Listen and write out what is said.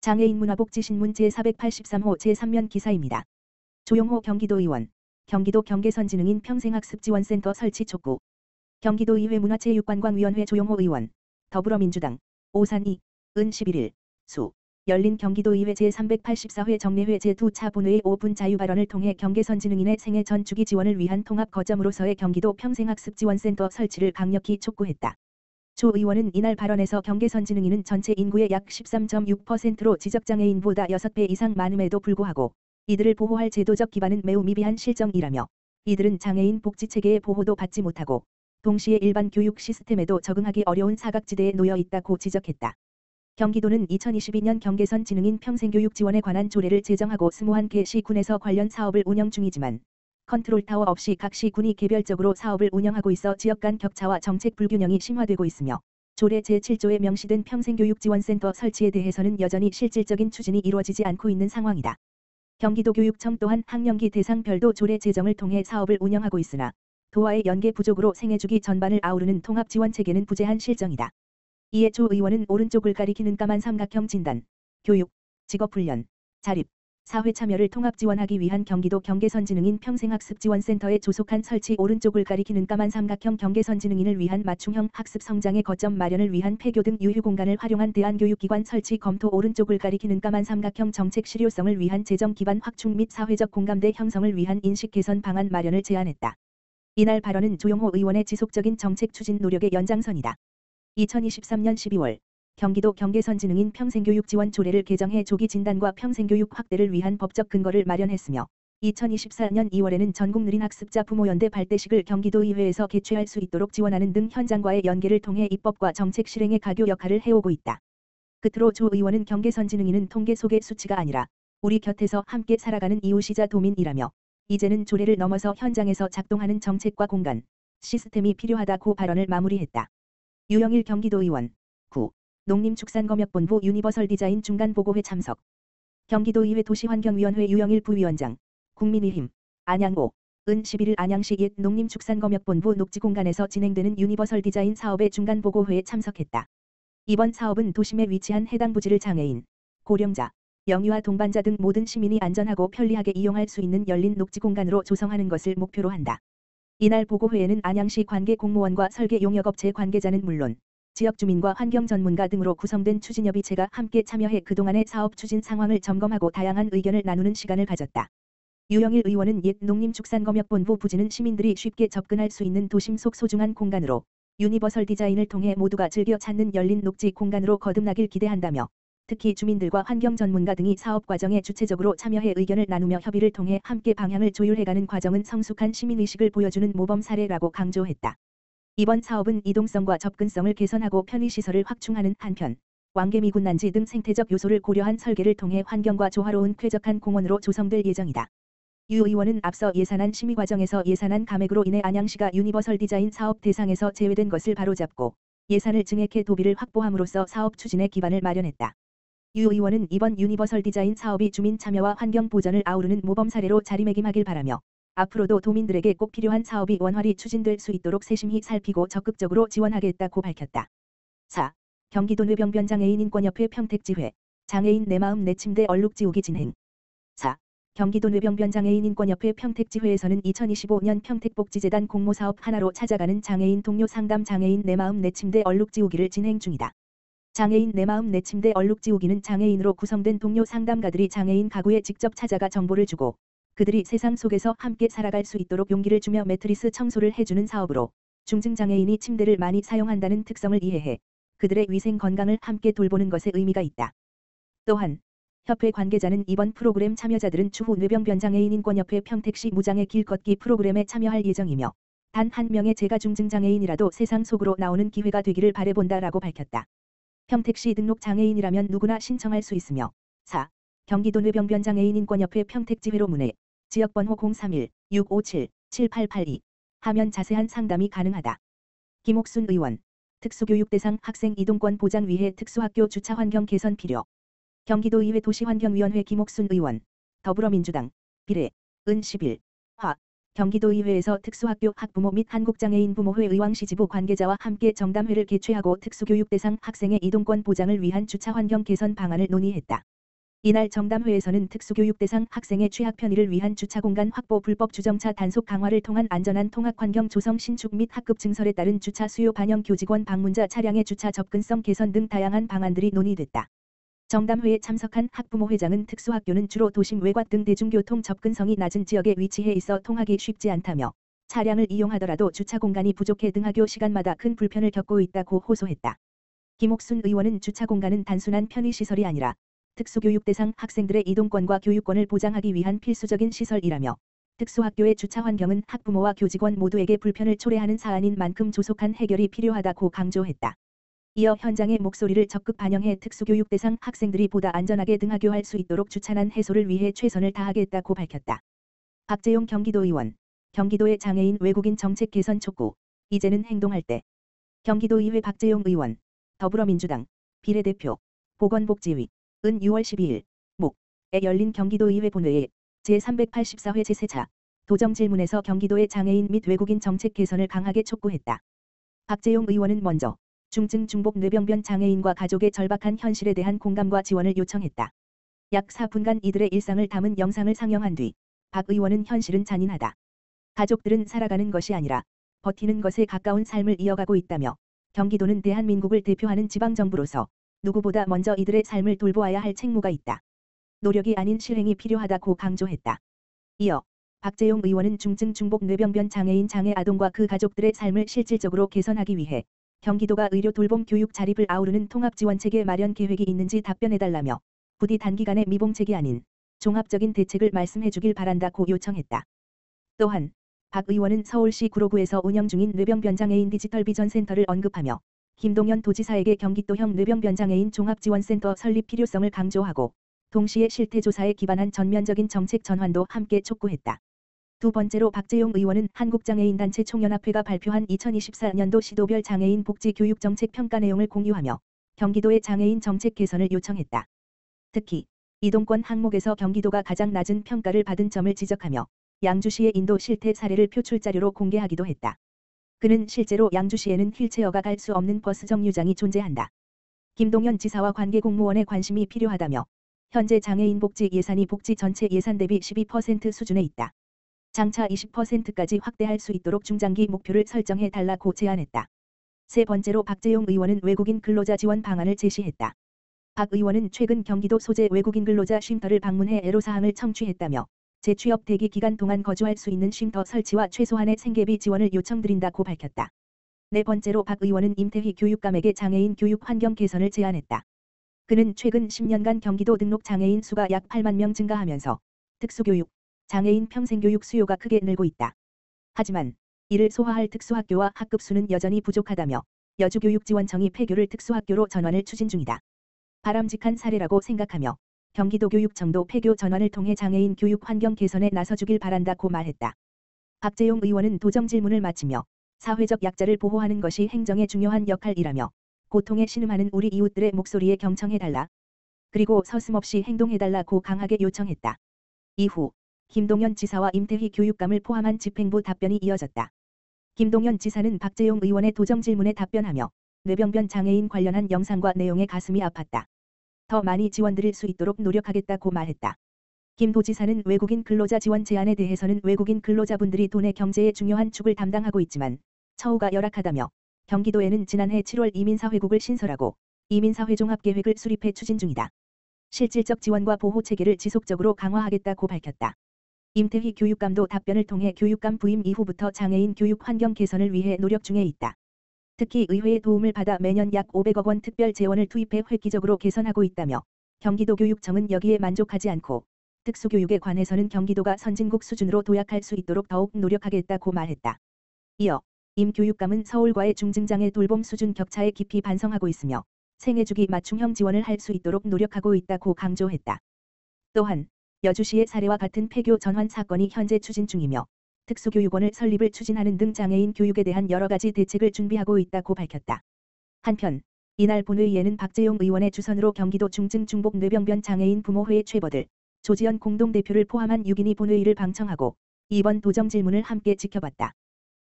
장애인 문화복지신문 제483호 제3면 기사입니다. 조용호 경기도의원, 경기도 경계선진흥인 평생학습지원센터 설치 촉구. 경기도의회 문화체육관광위원회 조용호 의원, 더불어민주당, 오산 2, 은 11일, 수, 열린 경기도의회 제384회 정례회 제2차 본회의 5분 자유발언을 통해 경계선진흥인의 생애 전 주기 지원을 위한 통합 거점으로서의 경기도 평생학습지원센터 설치를 강력히 촉구했다. 조 의원은 이날 발언에서 경계선진흥인은 전체 인구의 약 13.6%로 지적장애인보다 6배 이상 많음에도 불구하고 이들을 보호할 제도적 기반은 매우 미비한 실정이라며 이들은 장애인 복지체계의 보호도 받지 못하고 동시에 일반 교육 시스템에도 적응하기 어려운 사각지대에 놓여 있다고 지적했다. 경기도는 2022년 경계선진흥인 평생교육 지원에 관한 조례를 제정하고 21개 시군에서 관련 사업을 운영 중이지만 컨트롤타워 없이 각 시군이 개별적으로 사업을 운영하고 있어 지역 간 격차와 정책 불균형이 심화되고 있으며 조례 제7조에 명시된 평생교육지원센터 설치에 대해서는 여전히 실질적인 추진이 이루어지지 않고 있는 상황이다. 경기도교육청 또한 학령기 대상별도 조례 제정을 통해 사업을 운영하고 있으나 도와의 연계 부족으로 생애주기 전반을 아우르는 통합지원체계는 부재한 실정이다. 이에 조 의원은 오른쪽을 가리키는 까만 삼각형 진단, 교육, 직업훈련, 자립, 사회참여를 통합지원하기 위한 경기도 경계선진흥인 평생학습지원센터에 조속한 설치 오른쪽을 가리키는 까만 삼각형 경계선진흥인을 위한 맞춤형 학습 성장의 거점 마련을 위한 폐교 등 유휴 공간을 활용한 대안교육기관 설치 검토 오른쪽을 가리키는 까만 삼각형 정책 실효성을 위한 재정 기반 확충 및 사회적 공감대 형성을 위한 인식 개선 방안 마련을 제안했다. 이날 발언은 조용호 의원의 지속적인 정책 추진 노력의 연장선이다. 2023년 12월 경기도 경계선진흥인 평생교육지원 조례를 개정해 조기 진단과 평생교육 확대를 위한 법적 근거를 마련했으며 2024년 2월에는 전국 느린학습자 부모연대 발대식을 경기도의회에서 개최할 수 있도록 지원하는 등 현장과의 연계를 통해 입법과 정책 실행의 가교 역할을 해오고 있다. 끝으로 조 의원은 경계선진흥인은 통계 속의 수치가 아니라 우리 곁에서 함께 살아가는 이웃이자 도민이라며 이제는 조례를 넘어서 현장에서 작동하는 정책과 공간, 시스템이 필요하다고 발언을 마무리했다. 유영일 경기도의원, 9. 농림축산검역본부 유니버설 디자인 중간보고회 참석. 경기도의회 도시환경위원회 유영일 부위원장, 국민의힘, 안양 5, 은 11일 안양시 옛 농림축산검역본부 녹지공간에서 진행되는 유니버설 디자인 사업의 중간보고회에 참석했다. 이번 사업은 도심에 위치한 해당 부지를 장애인, 고령자, 영유아 동반자 등 모든 시민이 안전하고 편리하게 이용할 수 있는 열린 녹지공간으로 조성하는 것을 목표로 한다. 이날 보고회에는 안양시 관계 공무원과 설계 용역업체 관계자는 물론 지역 주민과 환경 전문가 등으로 구성된 추진협의체가 함께 참여해 그동안의 사업 추진 상황을 점검하고 다양한 의견을 나누는 시간을 가졌다. 유영일 의원은 옛 농림축산검역본부 부지는 시민들이 쉽게 접근할 수 있는 도심 속 소중한 공간으로 유니버설 디자인을 통해 모두가 즐겨 찾는 열린 녹지 공간으로 거듭나길 기대한다며 특히 주민들과 환경 전문가 등이 사업 과정에 주체적으로 참여해 의견을 나누며 협의를 통해 함께 방향을 조율해가는 과정은 성숙한 시민의식을 보여주는 모범 사례라고 강조했다. 이번 사업은 이동성과 접근성을 개선하고 편의시설을 확충하는 한편 왕개미군 난지 등 생태적 요소를 고려한 설계를 통해 환경과 조화로운 쾌적한 공원으로 조성될 예정이다. 유 의원은 앞서 예산안 심의 과정에서 예산안 감액으로 인해 안양시가 유니버설 디자인 사업 대상에서 제외된 것을 바로잡고 예산을 증액해 도비를 확보함으로써 사업 추진의 기반을 마련했다. 유 의원은 이번 유니버설 디자인 사업이 주민 참여와 환경 보전을 아우르는 모범 사례로 자리매김하길 바라며 앞으로도 도민들에게 꼭 필요한 사업이 원활히 추진될 수 있도록 세심히 살피고 적극적으로 지원하겠다고 밝혔다. 4. 경기도 뇌병변 장애인 인권협회 평택지회 장애인 내 마음 내 침대 얼룩지우기 진행. 4. 경기도 뇌병변 장애인 인권협회 평택지회에서는 2025년 평택복지재단 공모사업 하나로 찾아가는 장애인 동료 상담 장애인 내 마음 내 침대 얼룩지우기를 진행 중이다. 장애인 내 마음 내 침대 얼룩지우기는 장애인으로 구성된 동료 상담가들이 장애인 가구에 직접 찾아가 정보를 주고 그들이 세상 속에서 함께 살아갈 수 있도록 용기를 주며 매트리스 청소를 해주는 사업으로 중증장애인이 침대를 많이 사용한다는 특성을 이해해 그들의 위생 건강을 함께 돌보는 것에 의미가 있다. 또한 협회 관계자는 이번 프로그램 참여자들은 추후 뇌병변 장애인 인권협회 평택시 무장애 길 걷기 프로그램에 참여할 예정이며 단 한 명의 제가 중증장애인이라도 세상 속으로 나오는 기회가 되기를 바라본다라고 밝혔다. 평택시 등록 장애인이라면 누구나 신청할 수 있으며 4. 경기도 뇌병변 장애인 인권협회 평택지회로 문의 지역번호 031-657-7882 하면 자세한 상담이 가능하다. 김옥순 의원 특수교육 대상 학생 이동권 보장 위해 특수학교 주차 환경 개선 필요. 경기도의회 도시환경위원회 김옥순 의원 더불어민주당 비례 은 11 화 경기도의회에서 특수학교 학부모 및 한국장애인 부모회 의왕시지부 관계자와 함께 정담회를 개최하고 특수교육 대상 학생의 이동권 보장을 위한 주차 환경 개선 방안을 논의했다. 이날 정담회에서는 특수교육 대상 학생의 취학 편의를 위한 주차 공간 확보, 불법 주정차 단속 강화를 통한 안전한 통학 환경 조성 신축 및 학급 증설에 따른 주차 수요 반영, 교직원 방문자 차량의 주차 접근성 개선 등 다양한 방안들이 논의됐다. 정담회에 참석한 학부모 회장은 특수학교는 주로 도심 외곽 등 대중교통 접근성이 낮은 지역에 위치해 있어 통학이 쉽지 않다며 차량을 이용하더라도 주차 공간이 부족해 등하교 시간마다 큰 불편을 겪고 있다고 호소했다. 김옥순 의원은 주차 공간은 단순한 편의시설이 아니라 특수교육 대상 학생들의 이동권과 교육권을 보장하기 위한 필수적인 시설이라며 특수학교의 주차 환경은 학부모와 교직원 모두에게 불편을 초래하는 사안인 만큼 조속한 해결이 필요하다고 강조했다. 이어 현장의 목소리를 적극 반영해 특수교육 대상 학생들이 보다 안전하게 등하교할 수 있도록 주차난 해소를 위해 최선을 다하겠다고 밝혔다. 박재용 경기도의원, 경기도의 장애인 외국인 정책 개선 촉구, 이제는 행동할 때. 경기도의회 박재용 의원, 더불어민주당, 비례대표, 보건복지위, 은 6월 12일, 목에 열린 경기도의회 본회의 제384회 제3차 도정질문에서 경기도의 장애인 및 외국인 정책 개선을 강하게 촉구했다. 박재용 의원은 먼저 중증 중복 뇌병변 장애인과 가족의 절박한 현실에 대한 공감과 지원을 요청했다. 약 4분간 이들의 일상을 담은 영상을 상영한 뒤 박 의원은 현실은 잔인하다. 가족들은 살아가는 것이 아니라 버티는 것에 가까운 삶을 이어가고 있다며 경기도는 대한민국을 대표하는 지방정부로서 누구보다 먼저 이들의 삶을 돌보아야 할 책무가 있다. 노력이 아닌 실행이 필요하다고 강조했다. 이어 박재용 의원은 중증 중복 뇌병변 장애인 장애 아동과 그 가족들의 삶을 실질적으로 개선하기 위해 경기도가 의료 돌봄 교육 자립을 아우르는 통합지원체계 마련 계획이 있는지 답변해달라며 부디 단기간의 미봉책이 아닌 종합적인 대책을 말씀해주길 바란다고 요청했다. 또한 박 의원은 서울시 구로구에서 운영 중인 뇌병변 장애인 디지털 비전 센터를 언급하며 김동연 도지사에게 경기도형 뇌병변 장애인 종합지원센터 설립 필요성을 강조하고 동시에 실태조사에 기반한 전면적인 정책 전환도 함께 촉구했다. 두 번째로 박재용 의원은 한국장애인단체 총연합회가 발표한 2024년도 시도별 장애인 복지 교육 정책 평가 내용을 공유하며 경기도의 장애인 정책 개선을 요청했다. 특히 이동권 항목에서 경기도가 가장 낮은 평가를 받은 점을 지적하며 양주시의 인도 실태 사례를 표출 자료로 공개하기도 했다. 그는 실제로 양주시에는 휠체어가 갈 수 없는 버스 정류장이 존재한다. 김동연 지사와 관계 공무원의 관심이 필요하다며 현재 장애인 복지 예산이 복지 전체 예산 대비 12% 수준에 있다. 장차 20%까지 확대할 수 있도록 중장기 목표를 설정해 달라고 제안했다. 세 번째로 박재용 의원은 외국인 근로자 지원 방안을 제시했다. 박 의원은 최근 경기도 소재 외국인 근로자 쉼터를 방문해 애로사항을 청취했다며 재취업 대기 기간 동안 거주할 수 있는 쉼터 설치와 최소한의 생계비 지원을 요청드린다고 밝혔다. 네 번째로 박 의원은 임태희 교육감에게 장애인 교육 환경 개선을 제안했다. 그는 최근 10년간 경기도 등록 장애인 수가 약 8만 명 증가하면서 특수교육, 장애인 평생교육 수요가 크게 늘고 있다. 하지만 이를 소화할 특수학교와 학급 수는 여전히 부족하다며 여주교육지원청이 폐교를 특수학교로 전환을 추진 중이다. 바람직한 사례라고 생각하며 경기도교육청도 폐교 전환을 통해 장애인 교육 환경 개선에 나서주길 바란다고 말했다. 박재용 의원은 도정질문을 마치며 사회적 약자를 보호하는 것이 행정의 중요한 역할이라며 고통에 신음하는 우리 이웃들의 목소리에 경청해달라. 그리고 서슴없이 행동해달라고 강하게 요청했다. 이후 김동연 지사와 임태희 교육감을 포함한 집행부 답변이 이어졌다. 김동연 지사는 박재용 의원의 도정질문에 답변하며 뇌병변 장애인 관련한 영상과 내용에 가슴이 아팠다. 더 많이 지원드릴 수 있도록 노력하겠다고 말했다. 김 도지사는 외국인 근로자 지원 제안에 대해서는 외국인 근로자분들이 도내 경제의 중요한 축을 담당하고 있지만 처우가 열악하다며 경기도에는 지난해 7월 이민사회국을 신설하고 이민사회 종합계획을 수립해 추진 중이다. 실질적 지원과 보호 체계를 지속적으로 강화하겠다고 밝혔다. 임태희 교육감도 답변을 통해 교육감 부임 이후부터 장애인 교육 환경 개선을 위해 노력 중에 있다. 특히 의회의 도움을 받아 매년 약 500억 원 특별 재원을 투입해 획기적으로 개선하고 있다며 경기도교육청은 여기에 만족하지 않고 특수교육에 관해서는 경기도가 선진국 수준으로 도약할 수 있도록 더욱 노력하겠다고 말했다. 이어 임 교육감은 서울과의 중증장애 돌봄 수준 격차에 깊이 반성하고 있으며 생애주기 맞춤형 지원을 할 수 있도록 노력하고 있다고 강조했다. 또한 여주시의 사례와 같은 폐교 전환 사건이 현재 추진 중이며 특수교육원을 설립을 추진하는 등 장애인 교육에 대한 여러 가지 대책을 준비하고 있다고 밝혔다. 한편 이날 본회의에는 박재용 의원의 주선으로 경기도 중증 중복 뇌병변 장애인 부모회 최버들, 조지연 공동대표를 포함한 6인이 본회의를 방청하고 2번 도정 질문을 함께 지켜봤다.